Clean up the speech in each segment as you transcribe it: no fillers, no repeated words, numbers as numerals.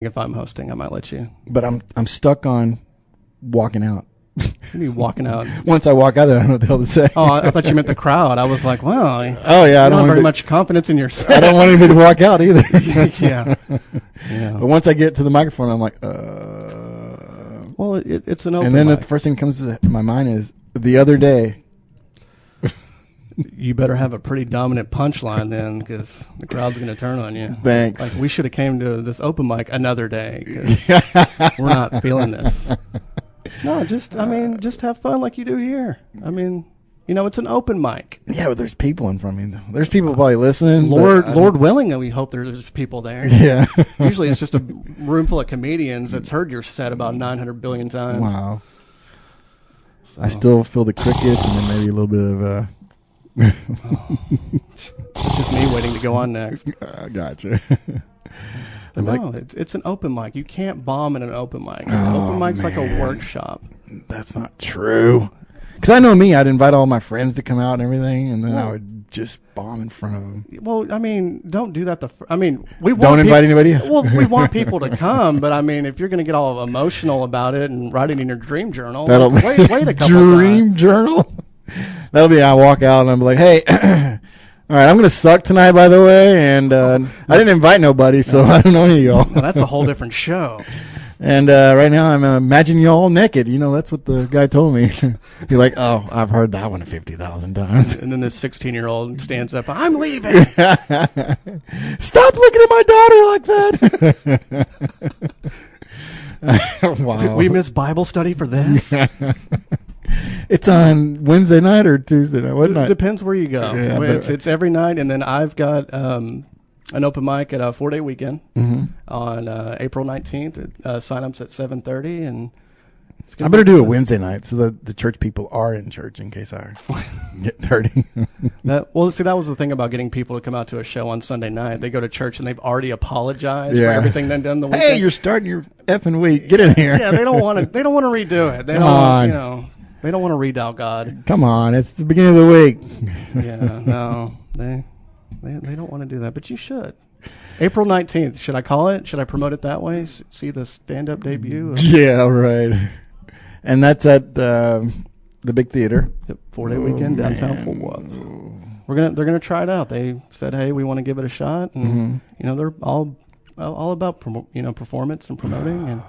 If I'm hosting, I might let you. But I'm stuck on walking out. You mean walking out? Once I walk out, I don't know what the hell to say. Oh, I thought you meant the crowd. I was like, well, oh yeah, I don't have very much confidence in yourself. I don't want anybody to walk out either. yeah. But once I get to the microphone, I'm like, Well, it's an open. And then mic. the first thing that comes to my mind is the other day. You better have a pretty dominant punchline then, because the crowd's going to turn on you. Thanks. Like, we should have came to this open mic another day, because we're not feeling this. No, just have fun like you do here. I mean, it's an open mic. Yeah, but there's people in front of me, though. There's people probably listening. Lord willing, we hope there's people there. Yeah. Usually it's just a room full of comedians that's heard your set about 900 billion times. Wow. So. I still feel the crickets and then maybe a little bit of... It's just me waiting to go on next. Gotcha. No, it's an open mic. You can't bomb in an open mic. Open mic's like a workshop. That's not true. Because I know me, I'd invite all my friends to come out and everything, and then I would just bomb in front of them. Well, I mean, don't do that. We don't invite anybody. Well, we want people to come, but I mean, if you're going to get all emotional about it and write it in your dream journal, wait a couple dream journal. That'll be, I walk out and I'm like, hey, all right, I'm going to suck tonight, by the way. And I didn't invite nobody, so I don't know any of y'all. Well, that's a whole different show. And right now I'm imagining y'all naked. That's what the guy told me. You're like, oh, I've heard that one 50,000 times. And then this 16-year-old stands up, I'm leaving. Stop looking at my daughter like that. Wow. We miss Bible study for this? It's on Wednesday night or Tuesday night. What night? Depends where you go. Yeah, it's every night, and then I've got an open mic at a 4-day weekend on April 19th. Sign-ups at 7:30, and I better do a Wednesday night so that the church people are in church in case I get dirty. That was the thing about getting people to come out to a show on Sunday night. They go to church and they've already apologized for everything they've done the weekend. Hey, you're starting your effing week. Get in here. Yeah, they don't want to. They don't want to redo it. They They don't want to redial God. Come on, it's the beginning of the week. Yeah, no, they don't want to do that, but you should. April 19th. Should I call it? Should I promote it that way? See the stand-up debut? Yeah, right. And that's at the big theater. Yep, 4-day weekend downtown Fort Worth. They're gonna try it out. They said, hey, we want to give it a shot, and they're all about performance and promoting and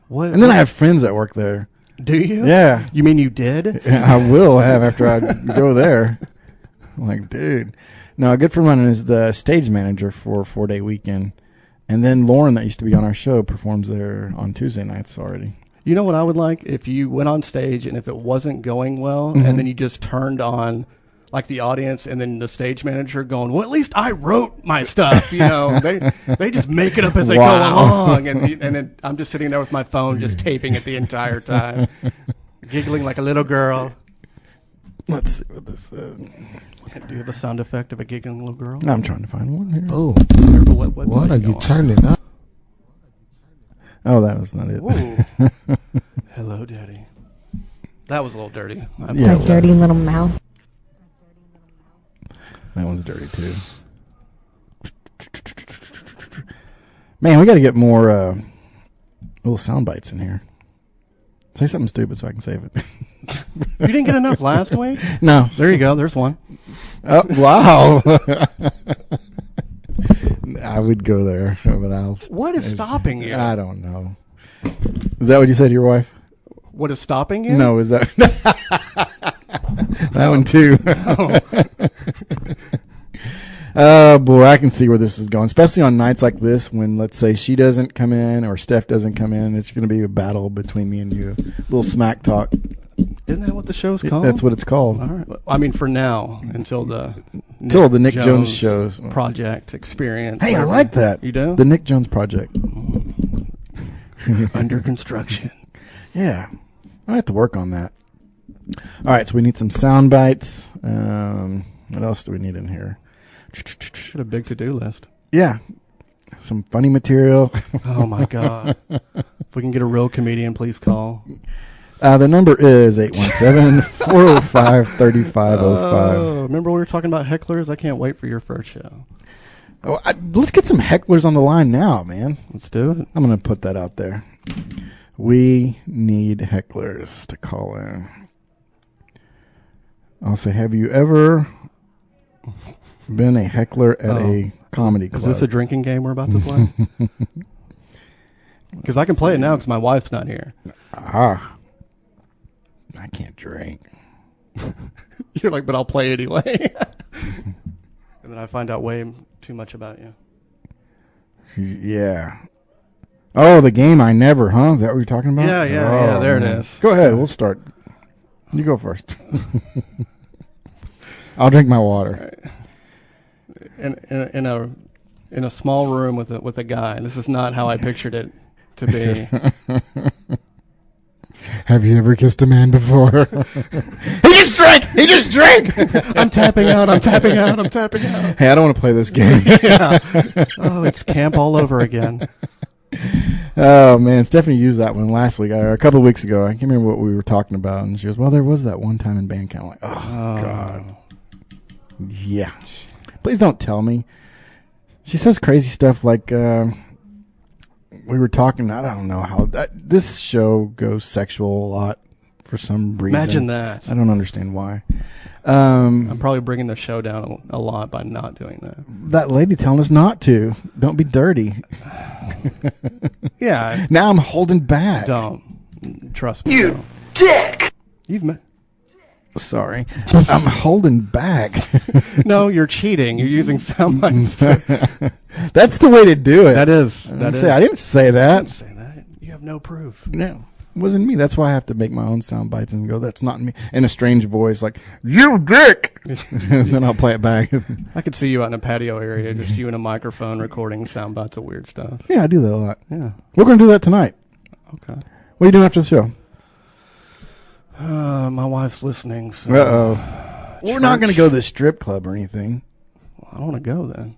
what. And then I have friends that work there. Do you? Yeah. You mean you did? I will have after I go there. I'm like, dude. No, a good friend of mine is the stage manager for 4-day weekend. And then Lauren, that used to be on our show, performs there on Tuesday nights already. You know what I would like? If you went on stage and if it wasn't going well, and then you just turned on like the audience and then the stage manager going, well, at least I wrote my stuff. They just make it up as they go along. And I'm just sitting there with my phone just taping it the entire time, giggling like a little girl. Let's see what this is. Do you have a sound effect of a giggling little girl? I'm trying to find one here. Oh, what are you turning up? Oh, that was not it. Hello, Daddy. That was a little dirty. Yeah, dirty little mouth. That one's dirty, too. Man, we got to get more little sound bites in here. Say something stupid so I can save it. You didn't get enough last week? No. There you go. There's one. Oh, wow. I would go there, but What is stopping you? I don't know. Is that what you said to your wife? What is stopping you? No, is that... That one, too. Oh, boy, I can see where this is going, especially on nights like this when, let's say, she doesn't come in or Steph doesn't come in. It's going to be a battle between me and you. A little smack talk. Isn't that what the show's called? That's what it's called. All right. I mean, for now, until the Nick Jones shows. Project experience. Hey, I like that. You do? The Nick Jones Project. Under construction. Yeah. I have to work on that. All right, so we need some sound bites. What else do we need in here? Got a big to-do list. Yeah. Some funny material. Oh, my God. If we can get a real comedian, please call. The number is 817-405-3505. Oh, remember we were talking about hecklers? I can't wait for your first show. Oh, let's get some hecklers on the line now, man. Let's do it. I'm going to put that out there. We need hecklers to call in. I'll say, have you ever been a heckler at a comedy club? Is this a drinking game we're about to play? Because I can play it now because my wife's not here. I can't drink. You're like, but I'll play anyway. And then I find out way too much about you. Yeah. Oh, the game I never, huh? Is that what you're talking about? Yeah, there it is. Go ahead, we'll start. You go first. I'll drink my water. In a small room with a guy. This is not how I pictured it to be. Have you ever kissed a man before? He just drank! I'm tapping out. Hey, I don't want to play this game. Yeah. Oh, it's camp all over again. Oh, man. Stephanie used that one last week, or a couple of weeks ago. I can't remember what we were talking about. And she goes, well, there was that one time in band camp. I'm like, oh, God. Yeah. Please don't tell me. She says crazy stuff like, we were talking, I don't know how, this show goes sexual a lot for some reason. Imagine that. I don't understand why. I'm probably bringing the show down a lot by not doing that. That lady telling us not to. Don't be dirty. Yeah. Now I'm holding back. Don't. Trust me. You dick! Sorry. I'm holding back. No, you're cheating. You're using sound bites. That's the way to do it. That is. I didn't say that. I didn't say that. You have no proof. No. It wasn't me. That's why I have to make my own sound bites and go, that's not me. In a strange voice, like, you dick! And then I'll play it back. I could see you out in a patio area, just you and a microphone recording sound bites of weird stuff. Yeah, I do that a lot. Yeah. We're going to do that tonight. Okay. What are you doing after the show? My wife's listening. So Uh-oh. We're not going to go to the strip club or anything. Well, I don't want to go then.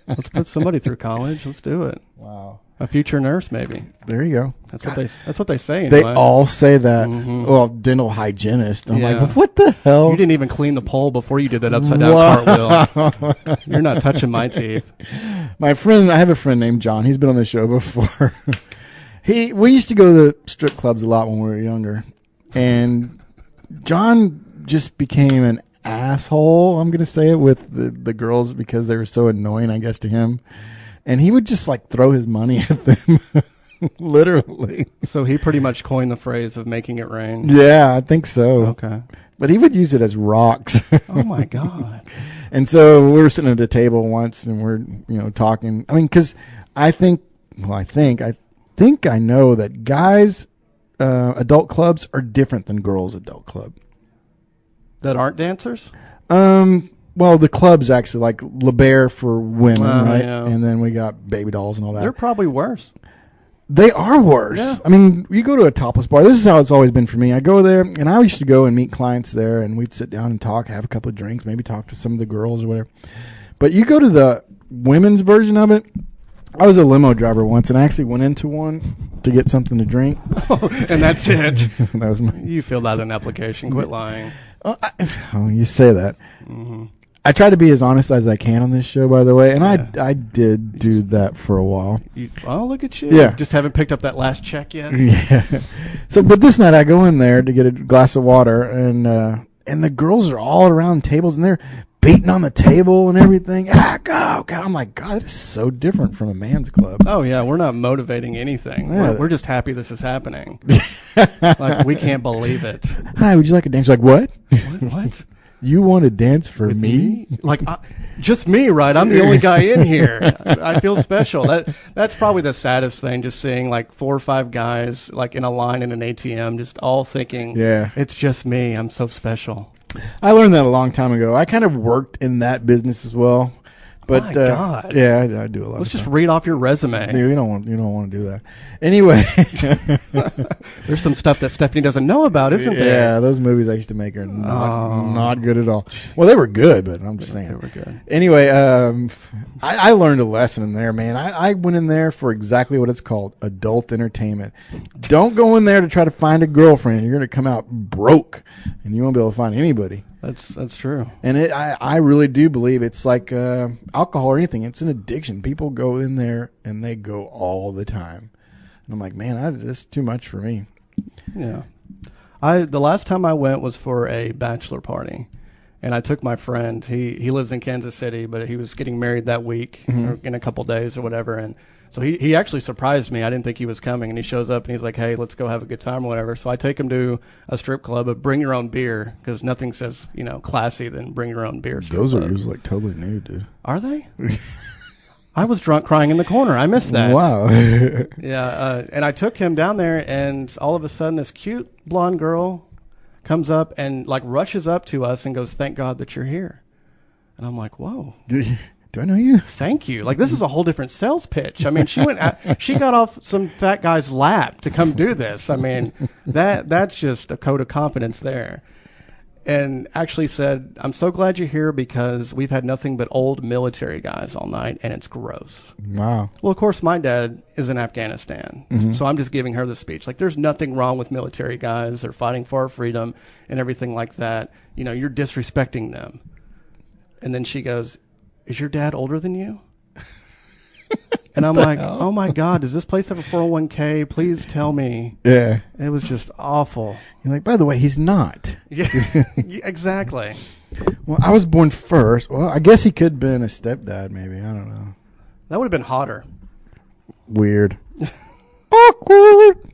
Let's put somebody through college. Let's do it. Wow. A future nurse, maybe. There you go. That's what they say. They Anyway. all say that. Mhm. Well, dental hygienist. I'm Yeah. like, what the hell? You didn't even clean the pole before you did that upside down cartwheel. You're not touching my teeth. My friend, I have a friend named John. He's been on the show before. We used to go to the strip clubs a lot when we were younger, and John just became an asshole. I'm gonna say it with the girls because they were so annoying, I guess, to him. And he would just like throw his money at them, literally. So he pretty much coined the phrase of making it rain. Yeah, I think so. Okay. But he would use it as rocks. Oh my God. And so we were sitting at a table once, and we're talking. I mean, because I think I know that guys' adult clubs are different than girls' adult club. That aren't dancers? Well, the club's actually like Le Bear for women, right? Yeah. And then we got baby dolls and all that. They're probably worse. They are worse. Yeah. I mean, you go to a topless bar. This is how it's always been for me. I go there, and I used to go and meet clients there, and we'd sit down and talk, have a couple of drinks, maybe talk to some of the girls or whatever. But you go to the women's version of it. I was a limo driver once, and I actually went into one to get something to drink. And that's it. That was my. You filled out an application. Quit lying. Oh, you say that. Mm-hmm. I try to be as honest as I can on this show, by the way, and Yeah. I did do that for a while. Oh, look at you. Yeah. Just haven't picked up that last check yet. Yeah. So, but this night I go in there to get a glass of water, and the girls are all around tables, and they're beating on the table and everything. Go. I'm like, God, this is so different from a man's club. Oh, yeah. We're not motivating anything. Yeah. We're just happy this is happening. Like, we can't believe it. Hi, would you like a dance? Like, what? What? You want to dance for With me? Like, just me, right? I'm the only guy in here. I feel special. That's probably the saddest thing, just seeing like 4 or 5 guys like in a line in an ATM, just all thinking, Yeah. it's just me. I'm so special. I learned that a long time ago. I kind of worked in that business as well. But My God. yeah, I do a lot. Let's of just read off your resume. Dude, you don't want to do that. Anyway, There's some stuff that Stephanie doesn't know about, isn't there? yeah, those movies I used to make are not good at all. Well, they were good, but I'm just saying They were good. Anyway, I learned a lesson in there, man. I went in there for exactly what it's called, adult entertainment. Don't go in there to try to find a girlfriend. You're going to come out broke, and you won't be able to find anybody. That's true. And I really do believe it's like alcohol or anything. It's an addiction. People go in there and they go all the time. And I'm like, man, that's too much for me. Yeah. The last time I went was for a bachelor party. And I took my friend. He lives in Kansas City, but he was getting married that week or in a couple days or whatever. And so he actually surprised me. I didn't think he was coming. And he shows up and he's like, hey, let's go have a good time or whatever. So I take him to a strip club, but bring your own beer, because nothing says, classy than bring your own beer. Those are usually like totally new, dude. Are they? I was drunk crying in the corner. I missed that. Wow. Yeah. And I took him down there, and all of a sudden this cute blonde girl comes up and like rushes up to us and goes, thank God that you're here. And I'm like, whoa. Do I know you? Thank you. Like, this is a whole different sales pitch. I mean, she got off some fat guy's lap to come do this. I mean, that's just a code of competence there. And actually said, I'm so glad you're here because we've had nothing but old military guys all night, and it's gross. Wow. Well, of course, my dad is in Afghanistan, so I'm just giving her the speech. Like, there's nothing wrong with military guys. They're fighting for our freedom and everything like that. You're disrespecting them. And then she goes, is your dad older than you? And I'm like, oh my God, does this place have a 401k? Please tell me. Yeah. It was just awful. You're like, by the way, he's not. Yeah, exactly. Well, I was born first. Well, I guess he could have been a stepdad, maybe. I don't know. That would have been hotter. Weird. Awkward.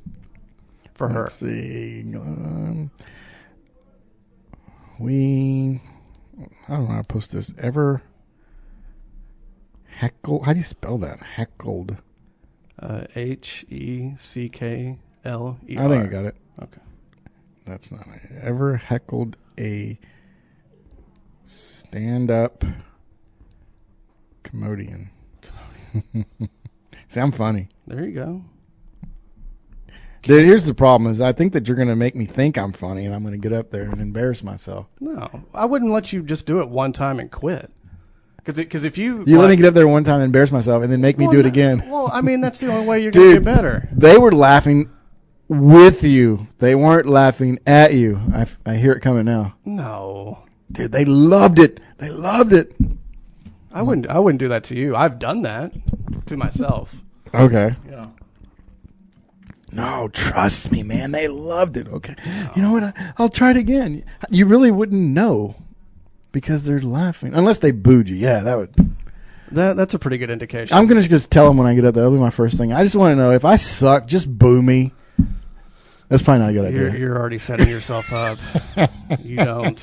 For her. Let's see. I don't know how to post this. Ever heckle? How do you spell that? Heckled. Heckler. I think I got it. Okay. That's not it. Ever heckled a stand-up comedian? See, I'm funny. There you go. Dude, here's the problem is I think that you're going to make me think I'm funny, and I'm going to get up there and embarrass myself. No, I wouldn't let you just do it one time and quit. Because if you... let me get up there one time and embarrass myself and then make me do it again. Well, I mean, that's the only way you're going to get better. They were laughing with you. They weren't laughing at you. I hear it coming now. No. Dude, they loved it. They loved it. I wouldn't do that to you. I've done that to myself. Okay. Yeah. No, trust me, man. They loved it. Okay. No. You know what? I'll try it again. You really wouldn't know because they're laughing. Unless they booed you. Yeah, that would. That's a pretty good indication. I'm going to just tell them when I get up there. That'll be my first thing. I just want to know if I suck, just boo me. That's probably not a good idea. You're already setting yourself up. You don't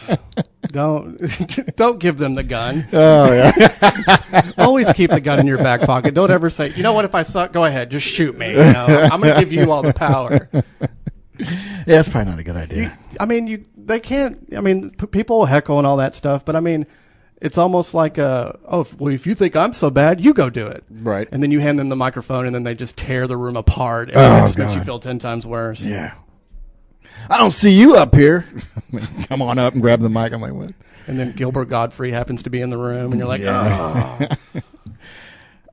give them the gun. Oh, yeah. Always keep the gun in your back pocket. Don't ever say, you know what, if I suck, go ahead, just shoot me. I'm going to give you all the power. Yeah, that's probably not a good idea. They can't, people heckle and all that stuff, but it's almost like, if you think I'm so bad, you go do it. Right. And then you hand them the microphone, and then they just tear the room apart. And it just makes you feel 10 times worse. Yeah. I don't see you up here. Come on up and grab the mic. I'm like, what? And then Gilbert Godfrey happens to be in the room, and you're like,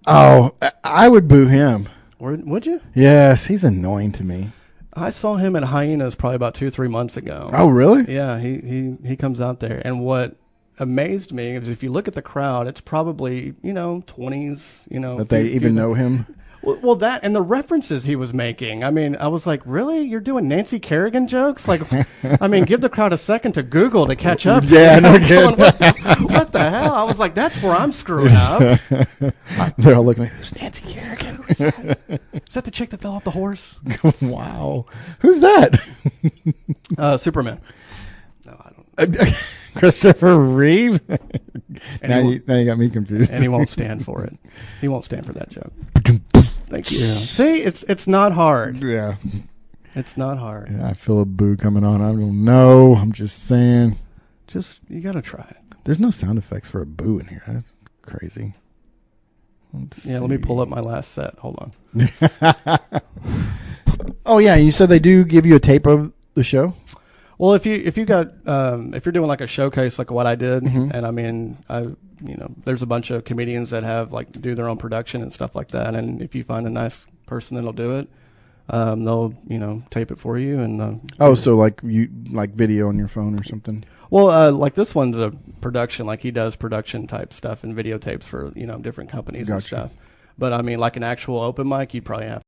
oh, I would boo him. Would you? Yes, he's annoying to me. I saw him at Hyenas probably about 2-3 months ago. Oh, really? Yeah, he comes out there, and what amazed me is if you look at the crowd, it's probably 20s. That they even know him. Well, that and the references he was making. I was like, really? You're doing Nancy Kerrigan jokes? Like, give the crowd a second to Google to catch up. Yeah, no kidding. What the hell? I was like, that's where I'm screwing up. They're all looking like, who's Nancy Kerrigan? Who's that? Is that the chick that fell off the horse? Wow. Who's that? Superman. No, I don't. Christopher Reeve? Now you got me confused. And he won't stand for it. He won't stand for that joke. Thank you. See, it's not hard. Yeah. It's not hard. Yeah, I feel a boo coming on. I don't know. I'm just saying. You got to try it. There's no sound effects for a boo in here. That's crazy. Let me pull up my last set. Hold on. Oh, yeah. You said they do give you a tape of the show? Well, if you're doing like a showcase like what I did, and there's a bunch of comedians that have do their own production and stuff like that, and if you find a nice person that'll do it, They'll tape it for you and. So like video on your phone or something. Well, like this one's a production. Like he does production type stuff and videotapes for different companies and stuff. But I mean, like an actual open mic, you'd probably have